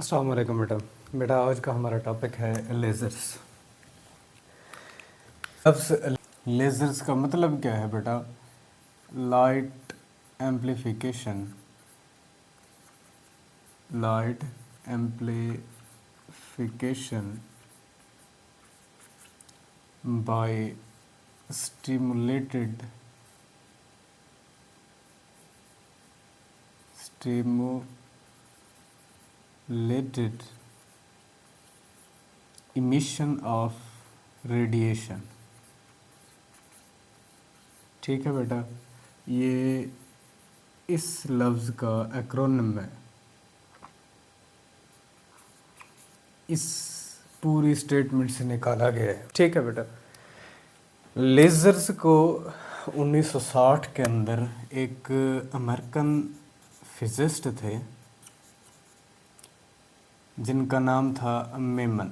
अस्सलाम वालेकुम बेटा। बेटा आज का हमारा टॉपिक है लेज़र्स। अब लेज़र्स का मतलब क्या है बेटा? Light amplification, light amplification by stimulated emission of radiation। ठीक है बेटा, ये इस लफ्ज़ का एक्रोनिम है। इस पूरी स्टेटमेंट से निकाला गया है। ठीक है बेटा, लेज़र्स को 1960 के अंदर एक अमेरिकन फिजिस्ट थे जिनका नाम था मेमन।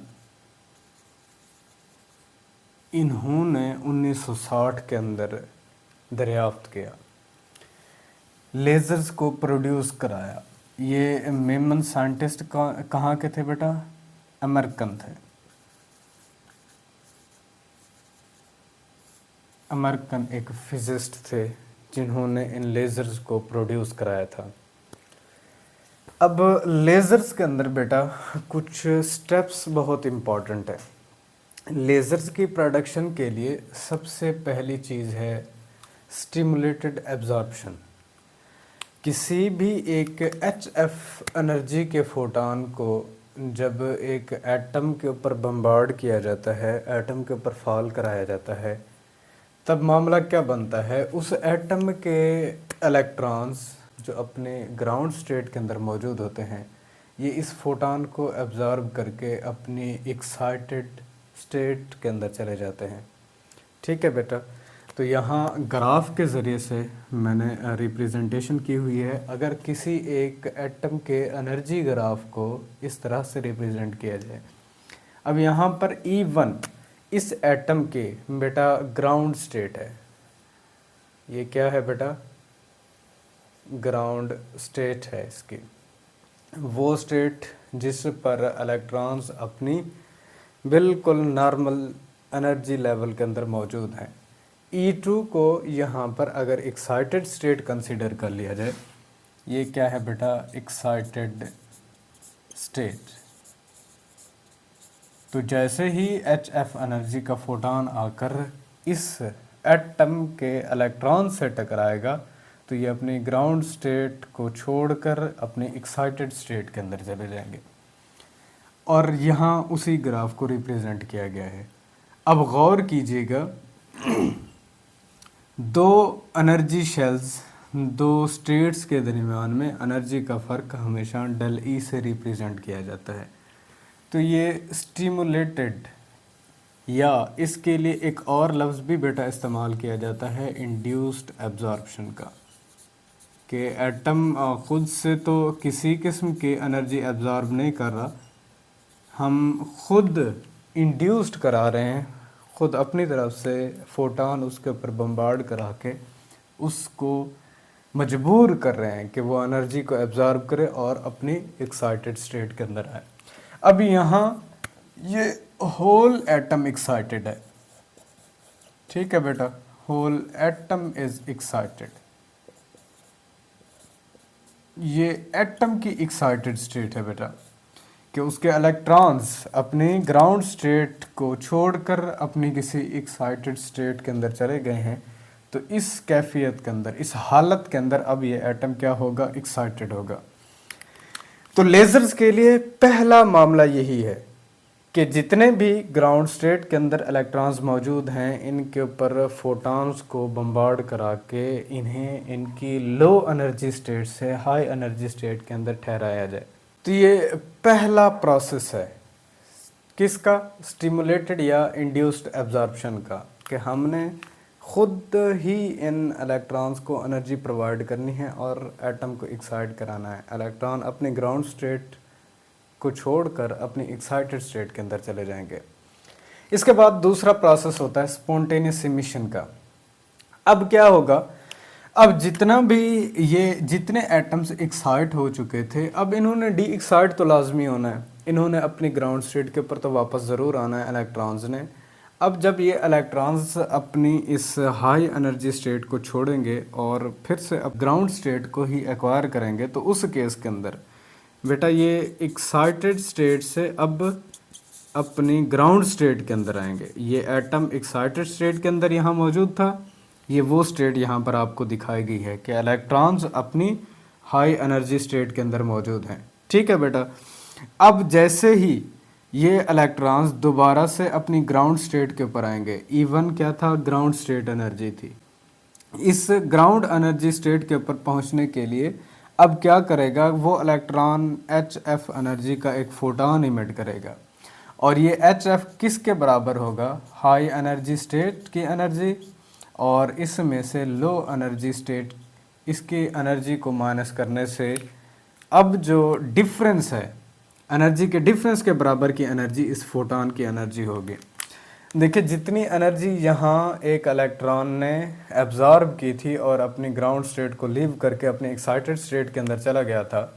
इन्होंने 1960 के अंदर दरियाफ्त किया, लेज़र्स को प्रोड्यूस कराया। ये मेमन साइंटिस्ट कहाँ के थे बेटा? अमेरिकन थे। अमेरिकन एक फिजिस्ट थे जिन्होंने इन लेज़र्स को प्रोड्यूस कराया था। अब लेज़र्स के अंदर बेटा कुछ स्टेप्स बहुत इम्पॉर्टेंट है। लेज़र्स की प्रोडक्शन के लिए सबसे पहली चीज़ है स्टिमुलेटेड एब्जॉर्प्शन। किसी भी एक HF एनर्जी के फोटॉन को जब एक एटम के ऊपर बम्बार्ड किया जाता है, एटम के ऊपर फॉल कराया जाता है, तब मामला क्या बनता है? उस एटम के इलेक्ट्रॉन्स जो अपने ग्राउंड स्टेट के अंदर मौजूद होते हैं, ये इस फोटॉन को एब्जॉर्ब करके अपनी एक्साइटेड स्टेट के अंदर चले जाते हैं। ठीक है बेटा, तो यहाँ ग्राफ के ज़रिए से मैंने रिप्रेजेंटेशन की हुई है। अगर किसी एक एटम के एनर्जी ग्राफ को इस तरह से रिप्रेजेंट किया जाए, अब यहाँ पर E1 इस एटम के बेटा ग्राउंड स्टेट है। ये क्या है बेटा? ग्राउंड स्टेट है इसकी, वो स्टेट जिस पर इलेक्ट्रॉन्स अपनी बिल्कुल नॉर्मल एनर्जी लेवल के अंदर मौजूद हैं। E2 को यहाँ पर अगर एक्साइटेड स्टेट कंसीडर कर लिया जाए, ये क्या है बेटा? Excited state. तो जैसे ही HF एनर्जी का फोटॉन आकर इस एटम के इलेक्ट्रॉन से टकराएगा तो ये अपनी ग्राउंड स्टेट को छोड़कर अपने एक्साइटेड स्टेट के अंदर चले जाएंगे, और यहाँ उसी ग्राफ को रिप्रेजेंट किया गया है। अब गौर कीजिएगा, दो एनर्जी शेल्स, दो स्टेट्स के दरमियान में एनर्जी का फ़र्क हमेशा डेल E से रिप्रेजेंट किया जाता है। तो ये स्टिमुलेटेड, या इसके लिए एक और लफ्ज़ भी बेटा इस्तेमाल किया जाता है इंड्यूस्ड एब्जॉर्प्शन का, कि एटम ख़ुद से तो किसी किस्म की एनर्जी एब्जॉर्ब नहीं कर रहा, हम खुद इंड्यूस्ड करा रहे हैं, ख़ुद अपनी तरफ से फोटॉन उसके ऊपर बम्बार्ड करा के उसको मजबूर कर रहे हैं कि वो एनर्जी को एब्जॉर्ब करे और अपनी एक्साइटेड स्टेट के अंदर आए। अब यहाँ ये होल एटम एक्साइटेड है। ठीक है बेटा, होल एटम इज़ एक्साइटेड। ये एटम की एक्साइटेड स्टेट है बेटा, कि उसके इलेक्ट्रॉन्स अपनी ग्राउंड स्टेट को छोड़कर अपनी किसी एक्साइटेड स्टेट के अंदर चले गए हैं। तो इस कैफियत के अंदर, इस हालत के अंदर अब ये एटम क्या होगा? एक्साइटेड होगा। तो लेज़र्स के लिए पहला मामला यही है कि जितने भी ग्राउंड स्टेट के अंदर इलेक्ट्रॉन्स मौजूद हैं, इनके ऊपर फोटॉन्स को बम्बार्ड करा के इन्हें इनकी लो एनर्जी स्टेट से हाई एनर्जी स्टेट के अंदर ठहराया जाए। तो ये पहला प्रोसेस है किसका? स्टिमुलेटेड या इंड्यूस्ड एब्जॉर्प्शन का, कि हमने खुद ही इन इलेक्ट्रॉन्स को एनर्जी प्रोवाइड करनी है और एटम को एक्साइट कराना है। इलेक्ट्रॉन अपने ग्राउंड स्टेट को छोड़कर अपनी एक्साइटेड स्टेट के अंदर चले जाएंगे। इसके बाद दूसरा प्रोसेस होता है स्पॉन्टेनियस इमिशन का। अब क्या होगा? अब जितना भी ये जितने एटम्स एक्साइट हो चुके थे, अब इन्होंने डी एक्साइट तो लाजमी होना है, इन्होंने अपनी ग्राउंड स्टेट के ऊपर तो वापस ज़रूर आना है इलेक्ट्रॉन्स ने। अब जब ये इलेक्ट्रॉन्स अपनी इस हाई एनर्जी स्टेट को छोड़ेंगे और फिर से अब ग्राउंड स्टेट को ही एक्वायर करेंगे, तो उस केस के अंदर बेटा ये एक्साइटेड स्टेट से अब अपनी ग्राउंड स्टेट के अंदर आएंगे। ये एटम एक्साइटेड स्टेट के अंदर यहाँ मौजूद था, ये वो स्टेट यहाँ पर आपको दिखाई गई है कि इलेक्ट्रॉन्स अपनी हाई एनर्जी स्टेट के अंदर मौजूद हैं। ठीक है बेटा, अब जैसे ही ये इलेक्ट्रॉन्स दोबारा से अपनी ग्राउंड स्टेट के ऊपर आएंगे, E1 क्या था, ग्राउंड स्टेट एनर्जी थी। इस ग्राउंड एनर्जी स्टेट के ऊपर पहुंचने के लिए अब क्या करेगा, वो इलेक्ट्रॉन HF एनर्जी का एक फोटोन इमिट करेगा, और ये HF किसके बराबर होगा, हाई एनर्जी स्टेट की एनर्जी, और इसमें से लो एनर्जी स्टेट इसकी एनर्जी को माइनस करने से अब जो डिफरेंस है एनर्जी के डिफरेंस के बराबर की एनर्जी इस फोटोन की एनर्जी होगी। देखिए जितनी एनर्जी यहाँ एक इलेक्ट्रॉन ने एब्जॉर्ब की थी और अपनी ग्राउंड स्टेट को लीव करके अपनी एक्साइटेड स्टेट के अंदर चला गया था,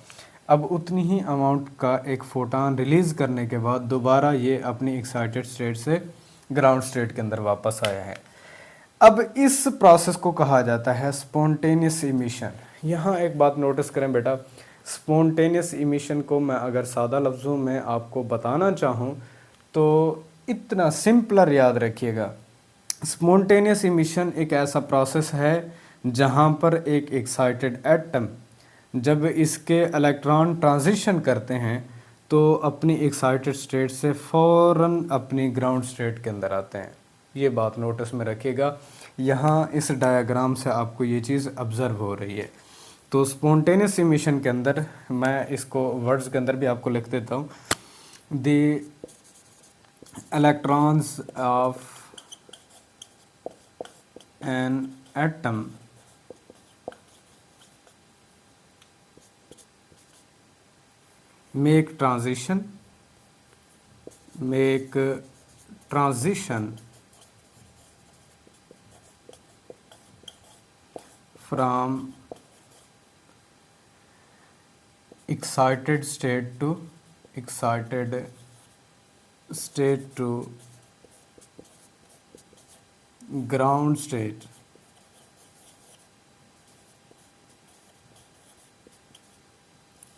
अब उतनी ही अमाउंट का एक फोटोन रिलीज़ करने के बाद दोबारा ये अपनी एक्साइटेड स्टेट से ग्राउंड स्टेट के अंदर वापस आया है। अब इस प्रोसेस को कहा जाता है स्पॉन्टेनियस इमिशन। यहाँ एक बात नोटिस करें बेटा, स्पॉन्टेनियस इमिशन को मैं अगर सादा लफ्ज़ों में आपको बताना चाहूँ तो इतना सिंपलर याद रखिएगा। स्पॉन्टेनियस इमिशन एक ऐसा प्रोसेस है जहाँ पर एक एक्साइटेड एटम जब इसके इलेक्ट्रॉन ट्रांजिशन करते हैं तो अपनी एक्साइटेड स्टेट से फ़ौरन अपनी ग्राउंड स्टेट के अंदर आते हैं। ये बात नोटिस में रखिएगा, यहाँ इस डायग्राम से आपको ये चीज़ ऑब्ज़र्व हो रही है। तो स्पॉन्टेनियस इमिशन के अंदर मैं इसको वर्ड्स के अंदर भी आपको लिख देता हूँ, the electrons of an atom make transition from excited state to ground state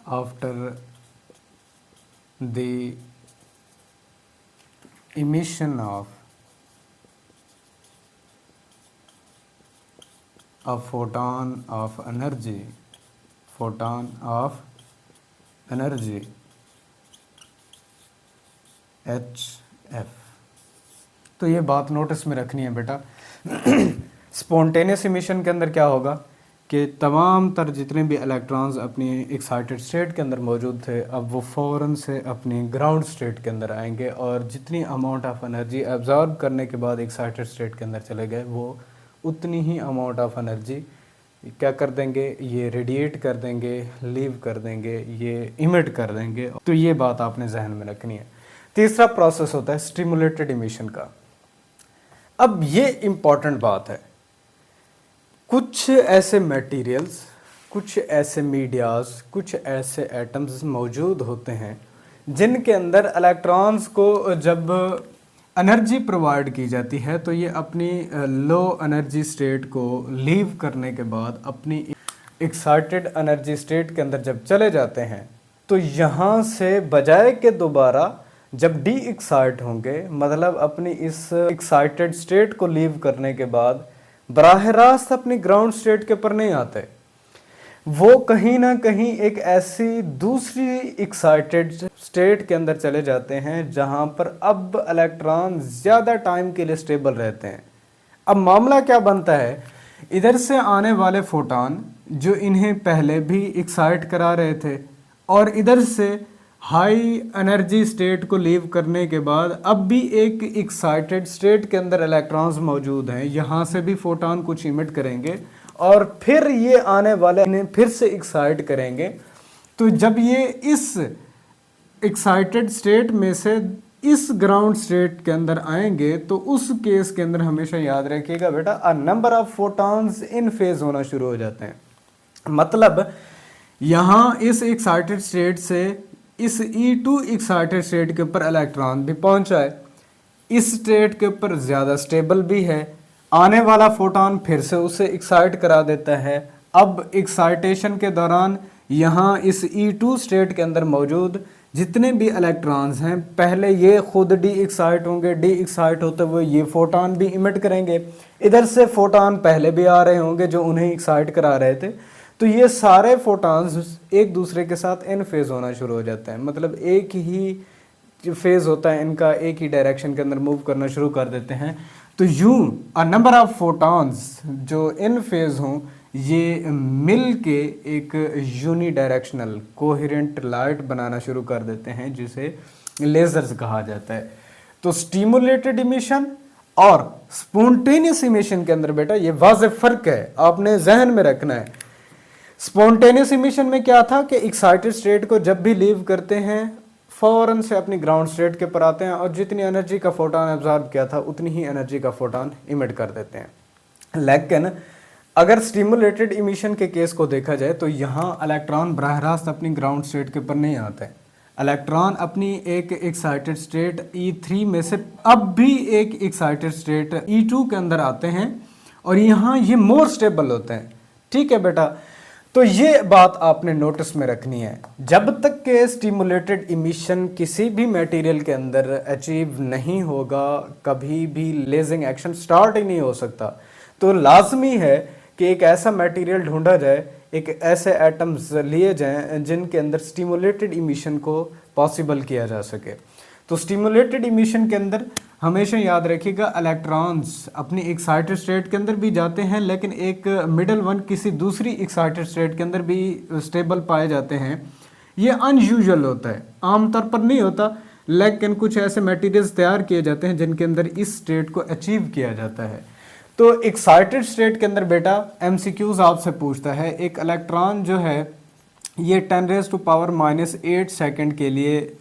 after the emission of a photon of energy HF। तो ये बात नोटिस में रखनी है बेटा। स्पॉन्टेनियस इमिशन के अंदर क्या होगा कि तमाम तर जितने भी इलेक्ट्रॉन्स अपनी एक्साइटेड स्टेट के अंदर मौजूद थे, अब वो फ़ौरन से अपनी ग्राउंड स्टेट के अंदर आएंगे और जितनी अमाउंट ऑफ एनर्जी एब्जॉर्ब करने के बाद एक्साइटेड स्टेट के अंदर चले गए, वो उतनी ही अमाउंट ऑफ एनर्जी क्या कर देंगे, ये रेडिएट कर देंगे, लीव कर देंगे, ये इमिट कर देंगे। तो ये बात आपने जहन में रखनी है। तीसरा प्रोसेस होता है स्टिमुलेटेड इमिशन का। अब ये इम्पॉर्टेंट बात है, कुछ ऐसे मटेरियल्स, कुछ ऐसे मीडियाज़, कुछ ऐसे एटम्स मौजूद होते हैं जिनके अंदर इलेक्ट्रॉन्स को जब एनर्जी प्रोवाइड की जाती है तो ये अपनी लो एनर्जी स्टेट को लीव करने के बाद अपनी एक्साइटेड एनर्जी स्टेट के अंदर जब चले जाते हैं, तो यहाँ से बजाय के दोबारा जब डी एक्साइट होंगे, मतलब अपनी इस एक्साइटेड स्टेट को लीव करने के बाद बराह रास्त अपनी ग्राउंड स्टेट के ऊपर नहीं आते, वो कहीं ना कहीं एक ऐसी दूसरी एक्साइटेड स्टेट के अंदर चले जाते हैं जहां पर अब इलेक्ट्रॉन ज़्यादा टाइम के लिए स्टेबल रहते हैं। अब मामला क्या बनता है, इधर से आने वाले फोटॉन जो इन्हें पहले भी एक्साइट करा रहे थे और इधर से हाई एनर्जी स्टेट को लीव करने के बाद अब भी एक एक्साइटेड स्टेट के अंदर इलेक्ट्रॉन्स मौजूद हैं, यहाँ से भी फोटॉन कुछ इमिट करेंगे और फिर ये आने वाले इन्हें फिर से एक्साइट करेंगे। तो जब ये इस एक्साइटेड स्टेट में से इस ग्राउंड स्टेट के अंदर आएंगे तो उस केस के अंदर हमेशा याद रखिएगा बेटा, a number of photons in phase होना शुरू हो जाते हैं। मतलब यहाँ इस एक्साइटेड स्टेट से इस E2 एक्साइटेड स्टेट के ऊपर इलेक्ट्रॉन भी पहुंचा है, इस स्टेट के ऊपर ज़्यादा स्टेबल भी है, आने वाला फोटॉन फिर से उसे एक्साइट करा देता है। अब एक्साइटेशन के दौरान यहाँ इस E2 स्टेट के अंदर मौजूद जितने भी इलेक्ट्रॉन्स हैं, पहले ये खुद डी एक्साइट होंगे, डी एक्साइट होते हुए ये फोटॉन भी इमिट करेंगे, इधर से फोटॉन पहले भी आ रहे होंगे जो उन्हें एक्साइट करा रहे थे। तो ये सारे फोटॉन्स एक दूसरे के साथ इन फेज होना शुरू हो जाते हैं, मतलब एक ही जो फेज होता है इनका एक ही डायरेक्शन के अंदर मूव करना शुरू कर देते हैं। तो यूं अ नंबर ऑफ फोटॉन्स जो इन फेज हों ये मिल के एक यूनी डायरेक्शनल कोहेरेंट लाइट बनाना शुरू कर देते हैं जिसे लेजर्स कहा जाता है। तो स्टिमुलेटेड इमिशन और स्पॉन्टेनियस इमिशन के अंदर बेटा ये वाज़ेह फ़र्क है, आपने जहन में रखना है। स्पॉन्टेनियस इमिशन में क्या था कि एक्साइटेड स्टेट को जब भी लीव करते हैं फौरन से अपनी ग्राउंड स्टेट के ऊपर आते हैं और जितनी एनर्जी का फोटॉन एब्जॉर्ब किया था उतनी ही एनर्जी का फोटॉन इमिट कर देते हैं। लेकिन अगर स्टिमुलेटेड इमिशन के केस को देखा जाए तो यहाँ इलेक्ट्रॉन बराह रास्त अपनी ग्राउंड स्टेट के ऊपर नहीं आते हैं। इलेक्ट्रॉन अपनी एक एक्साइटेड स्टेट E3 में से अब भी एक एक्साइटेड स्टेट E2 के अंदर आते हैं और यहाँ ये मोर स्टेबल होते हैं। ठीक है बेटा, तो ये बात आपने नोटिस में रखनी है। जब तक के स्टिमुलेटेड इमिशन किसी भी मटेरियल के अंदर अचीव नहीं होगा, कभी भी लेजिंग एक्शन स्टार्ट ही नहीं हो सकता। तो लाजमी है कि एक ऐसा मटेरियल ढूंढा जाए, एक ऐसे एटम्स लिए जाएं जिनके अंदर स्टिमुलेटेड इमिशन को पॉसिबल किया जा सके। तो स्टिमुलेटेड इमिशन के अंदर हमेशा याद रखिएगा इलेक्ट्रॉन्स अपनी एक्साइटेड स्टेट के अंदर भी जाते हैं, लेकिन एक मिडल वन किसी दूसरी एक्साइटेड स्टेट के अंदर भी स्टेबल पाए जाते हैं। ये अनयूजुअल होता है, आमतौर पर नहीं होता, लेकिन कुछ ऐसे मटेरियल्स तैयार किए जाते हैं जिनके अंदर इस स्टेट को अचीव किया जाता है। तो एक्साइटेड स्टेट के अंदर बेटा MCQs आपसे पूछता है, एक इलेक्ट्रॉन जो है ये 10⁻⁻8 सेकंड के लिए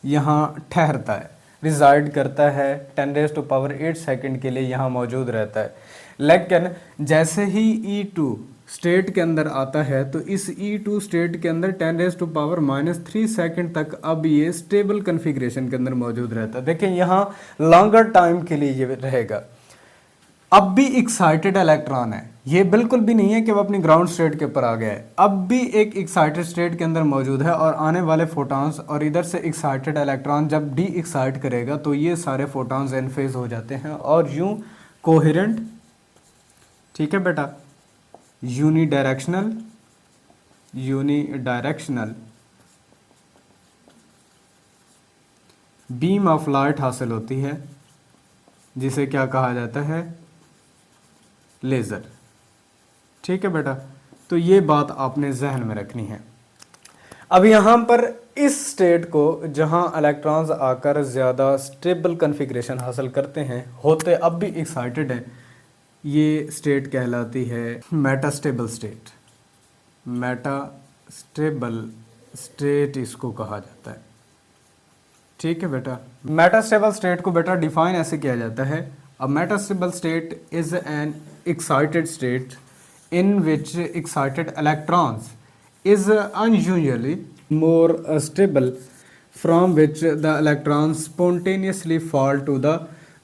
यहाँ ठहरता है, रिजाइड करता है, 10⁻8 सेकंड के लिए यहाँ मौजूद रहता है। लेकिन जैसे ही E2 स्टेट के अंदर आता है तो इस E2 स्टेट के अंदर 10⁻³ सेकंड तक अब ये स्टेबल कन्फिग्रेशन के अंदर मौजूद रहता है। देखिए यहाँ लॉन्गर टाइम के लिए ये रहेगा। अब भी एक्साइटेड इलेक्ट्रॉन है, ये बिल्कुल भी नहीं है कि वो अपनी ग्राउंड स्टेट के ऊपर आ गया है, अब भी एक एक्साइटेड स्टेट के अंदर मौजूद है और आने वाले फोटॉन्स और इधर से एक्साइटेड इलेक्ट्रॉन जब डी एक्साइट करेगा तो ये सारे फोटॉन्स इन फेज हो जाते हैं और यूं कोहेरेंट, ठीक है बेटा, unidirectional beam of light हासिल होती है जिसे क्या कहा जाता है, लेज़र। ठीक है बेटा, तो ये बात आपने जहन में रखनी है। अब यहाँ पर इस स्टेट को जहाँ इलेक्ट्रॉन्स आकर ज़्यादा स्टेबल कन्फिग्रेशन हासिल करते हैं, होते अब भी एक्साइटेड है, ये स्टेट कहलाती है मेटास्टेबल स्टेट। मेटास्टेबल स्टेट इसको कहा जाता है। ठीक है बेटा, मेटास्टेबल स्टेट को बेटा डिफाइन ऐसे किया जाता है, a metastable state is an excited state in which excited electrons is unusually more stable, from which the electrons spontaneously fall to the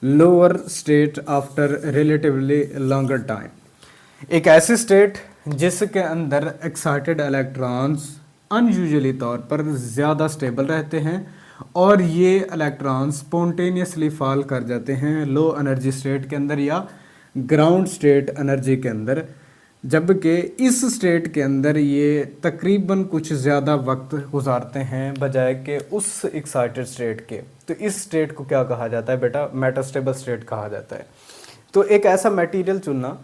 lower state after relatively longer time। एक ऐसी state जिसके अंदर excited electrons unusually तौर पर ज़्यादा stable रहते हैं और ये इलेक्ट्रॉन्स स्पॉन्टेनियसली फॉल कर जाते हैं लो एनर्जी स्टेट के अंदर या ग्राउंड स्टेट एनर्जी के अंदर, जबकि इस स्टेट के अंदर ये तकरीबन कुछ ज़्यादा वक्त गुजारते हैं बजाय के उस एक्साइटेड स्टेट के। तो इस स्टेट को क्या कहा जाता है बेटा, मेटास्टेबल स्टेट कहा जाता है। तो एक ऐसा मटेरियल चुनना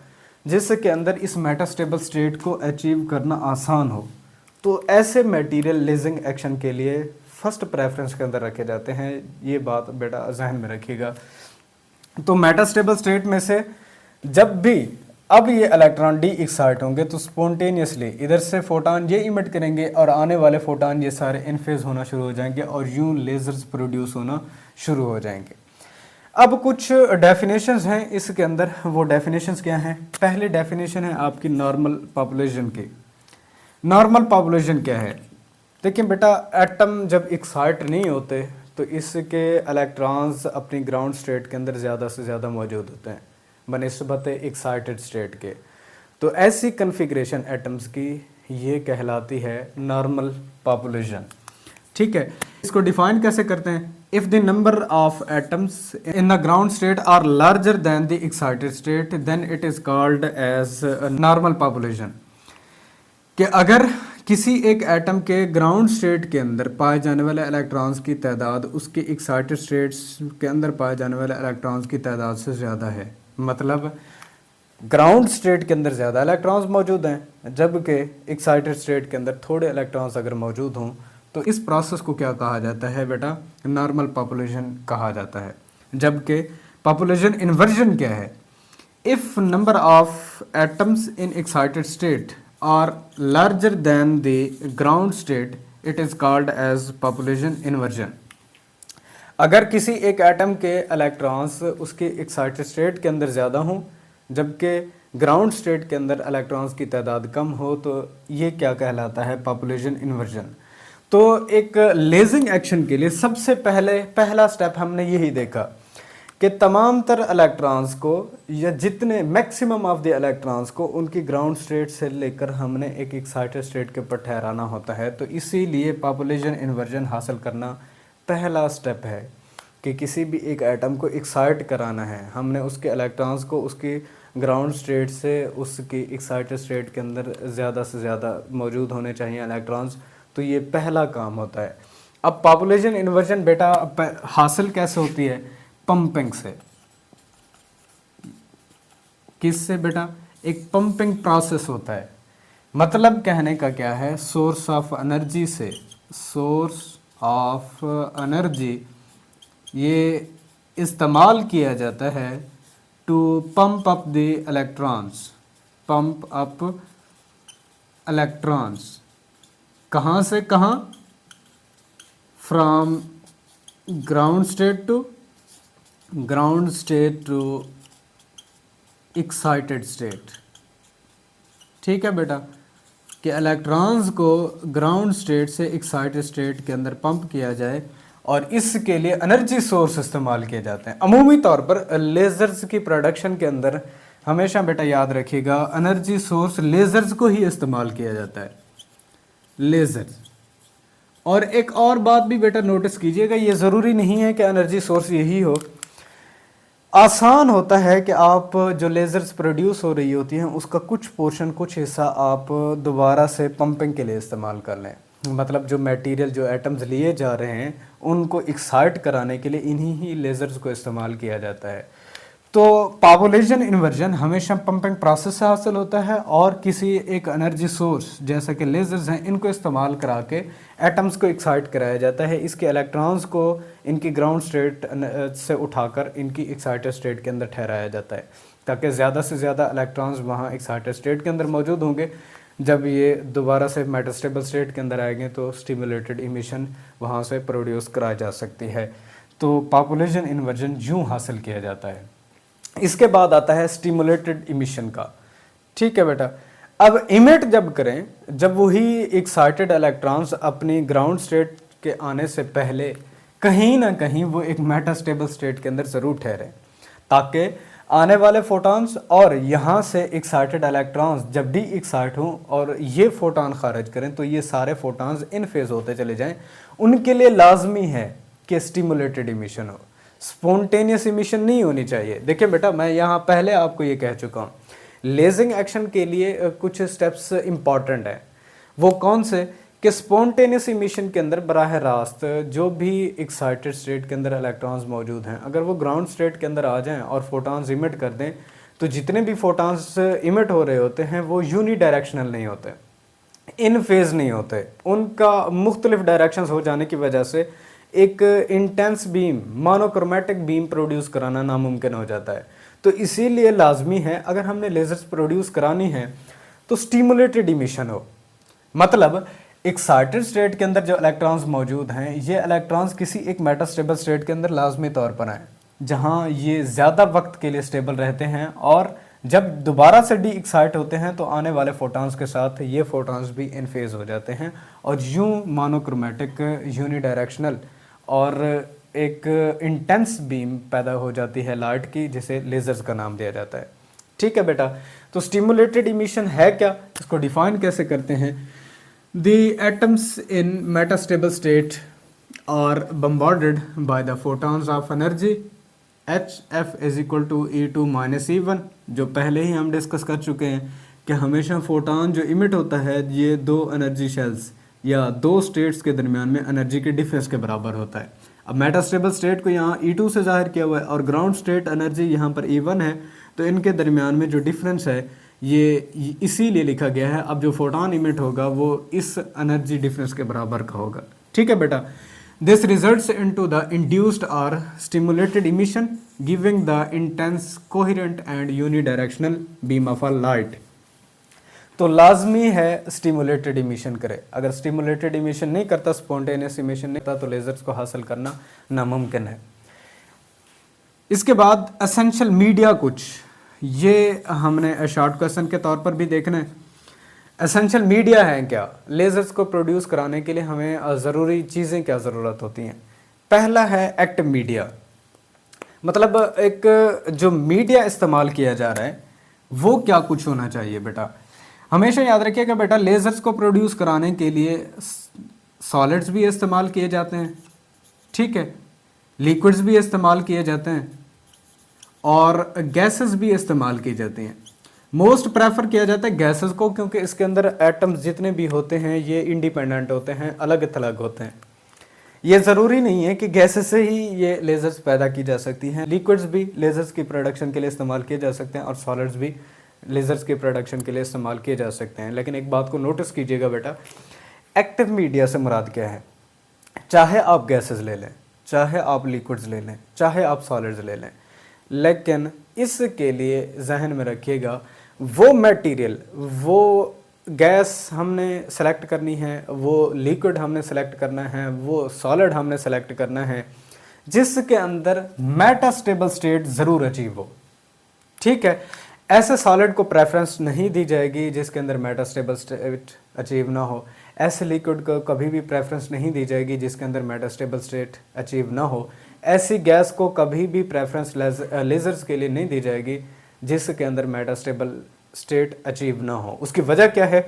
जिसके अंदर इस मेटास्टेबल स्टेट को अचीव करना आसान हो, तो ऐसे मटेरियल लेजिंग एक्शन के लिए फर्स्ट प्रेफरेंस के अंदर रखे जाते हैं। ये बात बेटा जहन में रखिएगा। तो मेटास्टेबल स्टेट में से जब भी अब ये इलेक्ट्रॉन डी एक्साइट होंगे तो स्पॉन्टेनियसली इधर से फोटॉन ये इमिट करेंगे और आने वाले फोटॉन ये सारे इन फेज होना शुरू हो जाएंगे और यूं लेजर्स प्रोड्यूस होना शुरू हो जाएंगे। अब कुछ डेफिनेशंस हैं इसके अंदर, वो डेफिनेशंस क्या हैं? पहली डेफिनेशन है आपकी नॉर्मल पॉपुलेशन की। नॉर्मल पॉपुलेशन क्या है? देखिए बेटा, एटम जब एक्साइट नहीं होते तो इसके इलेक्ट्रॉन्स अपनी ग्राउंड स्टेट के अंदर ज़्यादा से ज़्यादा मौजूद होते हैं बनिस्बत एक्साइटेड स्टेट के। तो ऐसी कन्फिग्रेशन एटम्स की ये कहलाती है नॉर्मल पॉपुलेशन। ठीक है, इसको डिफाइन कैसे करते हैं? If the number of atoms in the ground state are larger than the excited state then it is called as normal population. कि अगर किसी एक एटम के ग्राउंड स्टेट के अंदर पाए जाने वाले इलेक्ट्रॉन्स की तादाद उसके एक्साइटेड स्टेट्स के अंदर पाए जाने वाले इलेक्ट्रॉन्स की तादाद से ज़्यादा है, मतलब ग्राउंड स्टेट के अंदर ज़्यादा इलेक्ट्रॉन्स मौजूद हैं जबकि एक्साइटेड स्टेट के अंदर थोड़े इलेक्ट्रॉन्स अगर मौजूद हों, तो इस प्रोसेस को क्या कहा जाता है बेटा? नॉर्मल पॉपुलेशन कहा जाता है। जबकि पॉपुलेशन इन्वर्जन क्या है? If number of atoms in excited state are larger than the ground state it is called as population inversion. अगर किसी एक एटम के इलेक्ट्रॉन्स उसके एक्साइटेड स्टेट के अंदर ज़्यादा हों जबकि ग्राउंड स्टेट के अंदर इलेक्ट्रॉन्स की तादाद कम हो, तो ये क्या कहलाता है? Population inversion. तो एक लेजिंग एक्शन के लिए सबसे पहला स्टेप हमने यही देखा कि तमाम तर इलेक्ट्रॉन्स को या जितने मैक्सिमम ऑफ द इलेक्ट्रॉन्स को उनकी ग्राउंड स्टेट से लेकर हमने एक एक्साइटेड स्टेट के ऊपर ठहराना होता है। तो इसीलिए पॉपुलेशन इन्वर्जन हासिल करना पहला स्टेप है कि किसी भी एक एटम को एक्साइट कराना है, हमने उसके इलेक्ट्रॉन्स को उसकी ग्राउंड स्टेट से उसकी एक्साइटेड स्टेट के अंदर ज़्यादा से ज़्यादा मौजूद होने चाहिए इलेक्ट्रॉन्स। तो ये पहला काम होता है। अब पॉपुलेशन इन्वर्जन बेटा हासिल कैसे होती है? पंपिंग से। किससे बेटा? एक पंपिंग प्रोसेस होता है। मतलब कहने का क्या है? सोर्स ऑफ एनर्जी से। सोर्स ऑफ एनर्जी ये इस्तेमाल किया जाता है to pump up the electrons. Pump up electrons कहाँ से कहाँ? From ground state to excited state. ठीक है बेटा, कि इलेक्ट्रॉन्स को ग्राउंड स्टेट से एक्साइटेड स्टेट के अंदर पंप किया जाए और इसके लिए एनर्जी सोर्स इस्तेमाल किए जाते हैं। अमूमी तौर पर लेज़र्स की प्रोडक्शन के अंदर हमेशा बेटा याद रखिएगा एनर्जी सोर्स लेज़र्स को ही इस्तेमाल किया जाता है, लेज़र्स। और एक और बात भी बेटा नोटिस कीजिएगा, ये ज़रूरी नहीं है कि एनर्जी सोर्स यही हो। आसान होता है कि आप जो लेज़र्स प्रोड्यूस हो रही होती हैं उसका कुछ पोर्शन, कुछ हिस्सा आप दोबारा से पंपिंग के लिए इस्तेमाल कर लें। मतलब जो मटेरियल, जो एटम्स लिए जा रहे हैं उनको एक्साइट कराने के लिए इन्हीं ही लेज़र्स को इस्तेमाल किया जाता है। तो पॉपुलेशन इन्वर्जन हमेशा पंपिंग प्रोसेस से हासिल होता है और किसी एक एनर्जी सोर्स जैसा कि लेज़र्स हैं इनको इस्तेमाल करा के एटम्स को एक्साइट कराया जाता है। इसके इलेक्ट्रॉन्स को इनकी ग्राउंड स्टेट से उठाकर इनकी एक्साइटेड स्टेट के अंदर ठहराया जाता है ताकि ज़्यादा से ज़्यादा इलेक्ट्रॉन्स वहाँ एक्साइटेड स्टेट के अंदर मौजूद होंगे। जब ये दोबारा से मेटास्टेबल स्टेट के अंदर आएंगे तो स्टिमुलेटेड इमिशन वहाँ से प्रोड्यूस कराई जा सकती है। तो पॉपुलेशन इन्वर्जन यूँ हासिल किया जाता है। इसके बाद आता है स्टिमुलेटेड इमिशन का। ठीक है बेटा, अब इमिट जब करें जब वही एक्साइटेड इलेक्ट्रॉन्स अपनी ग्राउंड स्टेट के आने से पहले कहीं ना कहीं वो एक मेटास्टेबल स्टेट के अंदर ज़रूर ठहरे ताकि आने वाले फोटॉन्स और यहाँ से एक्साइटेड इलेक्ट्रॉन्स जब डी एक्साइट हों और ये फोटॉन खारिज करें तो ये सारे फोटॉन्स इन फेज होते चले जाएं। उनके लिए लाजमी है कि स्टिमुलेटेड इमिशन हो, स्पॉन्टेनियस इमिशन नहीं होनी चाहिए। देखिए बेटा, मैं यहाँ पहले आपको ये कह चुका हूँ लेजिंग एक्शन के लिए कुछ स्टेप्स इंपॉर्टेंट हैं। वो कौन से? कि स्पॉन्टेनियस इमिशन के अंदर बराह रास्त जो भी एक्साइटेड स्टेट के अंदर इलेक्ट्रॉन्स मौजूद हैं अगर वो ग्राउंड स्टेट के अंदर आ जाएं और फोटॉन्स इमिट कर दें तो जितने भी फोटॉन्स इमिट हो रहे होते हैं वो यूनी डायरेक्शनल नहीं होते, इन फेज नहीं होते। उनका मुख्तलिफ डायरेक्शंस हो जाने की वजह से एक intense beam, monochromatic beam produce कराना नामुमकिन हो जाता है। तो इसीलिए लाजमी है अगर हमने लेजर्स प्रोड्यूस करानी है तो स्टिमुलेटेड इमिशन हो। मतलब एक्साइटेड स्टेट के अंदर जो इलेक्ट्रॉन्स मौजूद हैं, ये इलेक्ट्रॉन्स किसी एक मेटास्टेबल स्टेट के अंदर लाजमी तौर पर आए, जहाँ ये ज़्यादा वक्त के लिए स्टेबल रहते हैं, और जब दोबारा से डी एक्साइट होते हैं तो आने वाले फोटॉन्स के साथ ये फोटॉन्स भी इन फेज हो जाते हैं, और यूं मोनोक्रोमेटिक, यूनिडायरेक्शनल और एक इंटेंस बीम पैदा हो जाती है लाइट की, जिसे लेजर्स का नाम दिया जाता है। ठीक है बेटा, तो स्टिमुलेटेड इमिशन है क्या, इसको डिफाइन कैसे करते हैं? The atoms in metastable state are bombarded by the photons of energy Hf is equal to E2 minus E1, जो पहले ही हम डिस्कस कर चुके हैं कि हमेशा फोटोन जो इमिट होता है ये दो एनर्जी शेल्स या दो स्टेट्स के दरमियान में एनर्जी के डिफरेंस के बराबर होता है। अब मेटास्टेबल स्टेट को यहाँ E2 से जाहिर किया हुआ है और ग्राउंड स्टेट एनर्जी यहाँ पर E1 है, तो इनके दरमियान में जो डिफरेंस है ये इसीलिए लिखा गया है। अब जो फोटोन इमिट होगा वो इस एनर्जी डिफरेंस के बराबर का होगा। ठीक है बेटा, this results into the induced और stimulated emission giving the intense coherent and unidirectional beam of a light. तो लाजमी है स्टिमुलेटेड इमिशन करे, अगर स्टिमुलेटेड इमिशन नहीं करता, स्पॉन्टेनियस इमिशन नहीं करता, तो लेजर्स को हासिल करना नामुमकिन है। इसके बाद एसेंशियल मीडिया कुछ ये हमने शॉर्ट क्वेश्चन के तौर पर भी देखना है। एसेंशियल मीडिया है क्या, लेजर्स को प्रोड्यूस कराने के लिए हमें ज़रूरी चीज़ें क्या ज़रूरत होती हैं? पहला है एक्टिव मीडिया, मतलब एक जो मीडिया इस्तेमाल किया जा रहा है वो क्या कुछ होना चाहिए बेटा। हमेशा याद रखिएगा बेटा, लेजर्स को प्रोड्यूस कराने के लिए सॉलिड्स भी इस्तेमाल किए जाते हैं, ठीक है, लिक्विड्स भी इस्तेमाल किए जाते हैं और गैसेस भी इस्तेमाल की जाती हैं। मोस्ट प्रेफर किया जाता है गैसेस को, क्योंकि इसके अंदर एटम्स जितने भी होते हैं ये इंडिपेंडेंट होते हैं, अलग थलग होते हैं। ये ज़रूरी नहीं है कि गैसेस से ही ये लेजर्स पैदा की जा सकती हैं, लिक्विड्स भी लेजर्स की प्रोडक्शन के लिए इस्तेमाल किए जा सकते हैं और सॉलिड्स भी लेजर्स के प्रोडक्शन के लिए इस्तेमाल किए जा सकते हैं। लेकिन एक बात को नोटिस कीजिएगा बेटा, एक्टिव मीडिया से मुराद क्या है? चाहे आप गैसेस ले लें, चाहे आप लिक्विड्स ले लें, चाहे आप सॉलिड्स ले लें, लेकिन इसके लिए जहन में रखिएगा वो मटेरियल, वो गैस हमने सेलेक्ट करनी है, वो लिक्विड हमने सेलेक्ट करना है, वो सॉलिड हमने सेलेक्ट करना है जिसके अंदर मेटास्टेबल स्टेट ज़रूर अचीव हो। ठीक है, ऐसे सॉलिड को प्रेफरेंस नहीं दी जाएगी जिसके अंदर मेटास्टेबल स्टेट अचीव ना हो। ऐसे लिक्विड को कभी भी प्रेफरेंस नहीं दी जाएगी जिसके अंदर मेटास्टेबल स्टेट अचीव ना हो। ऐसी गैस को कभी भी प्रेफरेंस लेजर्स के लिए नहीं दी जाएगी जिसके अंदर मेटास्टेबल स्टेट अचीव ना हो। उसकी वजह क्या है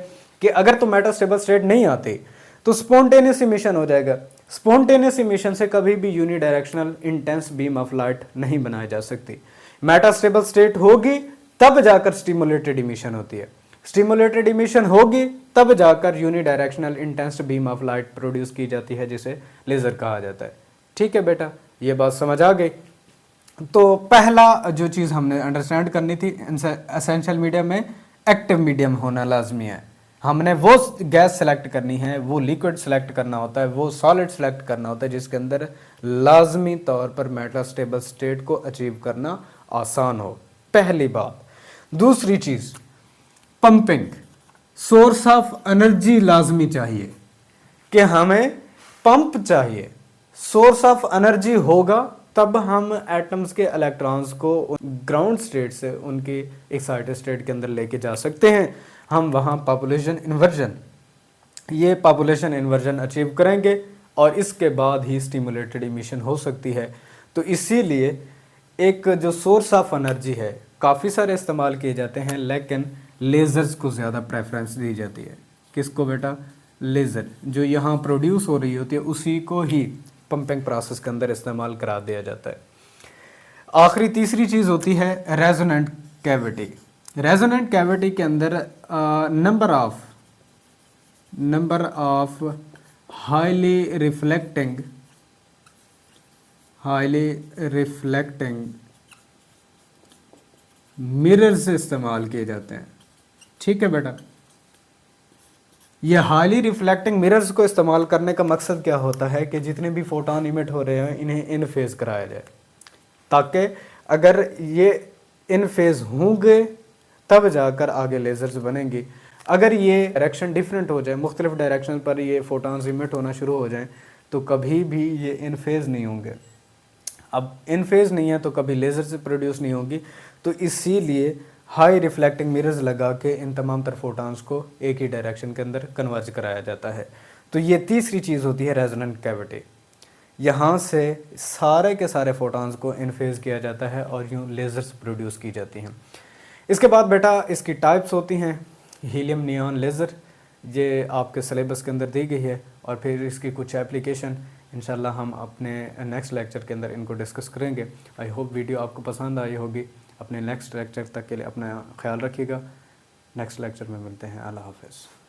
कि अगर तो मेटास्टेबल स्टेट नहीं आती तो स्पॉन्टेनियस इमिशन हो जाएगा। स्पॉन्टेनियस इमिशन से कभी भी unidirectional intense beam of light नहीं बनाई जा सकती। मेटास्टेबल स्टेट होगी तब जाकर स्टिमुलेटेड इमिशन होती है, स्टिमुलेटेड इमिशन होगी तब जाकर unidirectional intense beam of light produce की जाती है जिसे लेजर कहा जाता है। ठीक है बेटा, ये बात समझ आ गई। तो पहला जो चीज़ हमने अंडरस्टैंड करनी थी, एसेंशियल मीडिया में एक्टिव मीडियम होना लाजमी है। हमने वो गैस सेलेक्ट करनी है, वो लिक्विड सेलेक्ट करना होता है, वो सॉलिड सेलेक्ट करना होता है जिसके अंदर लाजमी तौर पर मेटास्टेबल स्टेट को अचीव करना आसान हो, पहली बात। दूसरी चीज़, पंपिंग, सोर्स ऑफ एनर्जी लाजमी चाहिए कि हमें पंप चाहिए। सोर्स ऑफ एनर्जी होगा तब हम एटम्स के इलेक्ट्रॉन्स को ग्राउंड स्टेट से उनकी एक्साइटेड स्टेट के अंदर लेके जा सकते हैं। हम वहाँ पॉपुलेशन इन्वर्जन अचीव करेंगे और इसके बाद ही स्टिमुलेटेड इमिशन हो सकती है। तो इसीलिए एक जो सोर्स ऑफ एनर्जी है, काफ़ी सारे इस्तेमाल किए जाते हैं लेकिन लेज़र्स को ज़्यादा प्रेफरेंस दी जाती है। किसको बेटा? लेज़र जो यहाँ प्रोड्यूस हो रही होती है उसी को ही पंपिंग प्रोसेस के अंदर इस्तेमाल करा दिया जाता है। आखिरी तीसरी चीज़ होती है रेजोनेंट कैविटी। रेजोनेंट कैविटी के अंदर number of highly reflecting mirrors इस्तेमाल किए जाते हैं। ठीक है बेटा, ये हाईली रिफ्लेक्टिंग मिरर्स को इस्तेमाल करने का मकसद क्या होता है कि जितने भी फोटोन इमिट हो रहे हैं इन्हें इन फेज कराया जाए, ताकि अगर ये इन फेज होंगे तब जाकर आगे लेजर्स बनेंगी। अगर ये डायरेक्शन डिफरेंट हो जाए, मुख्तलिफ डायरेक्शन पर ये फोटॉन्स इमिट होना शुरू हो जाएं, तो कभी भी ये इन फेज़ नहीं होंगे। अब इन फेज़ नहीं है तो कभी लेज़र से प्रोड्यूस नहीं होगी। तो इसीलिए हाई रिफ्लेक्टिंग मिरर्स लगा के इन तमाम तर फोटॉन्स को एक ही डायरेक्शन के अंदर कन्वर्ज कराया जाता है। तो ये तीसरी चीज़ होती है रेजोनेंट कैविटी। यहाँ से सारे के सारे फोटॉन्स को इन फेज़ किया जाता है और यूँ लेज़र्स प्रोड्यूस की जाती हैं। इसके बाद बेटा इसकी टाइप्स होती हैं। हीलियम नियॉन लेज़र, ये आपके सिलेबस के अंदर दी गई है, और फिर इसकी कुछ एप्लीकेशन इंशाल्लाह हम अपने नेक्स्ट लेक्चर के अंदर इनको डिस्कस करेंगे। आई होप वीडियो आपको पसंद आई होगी। अपने नेक्स्ट लेक्चर तक के लिए अपना ख्याल रखिएगा। नेक्स्ट लेक्चर में मिलते हैं। अल्लाह हाफ़िज़।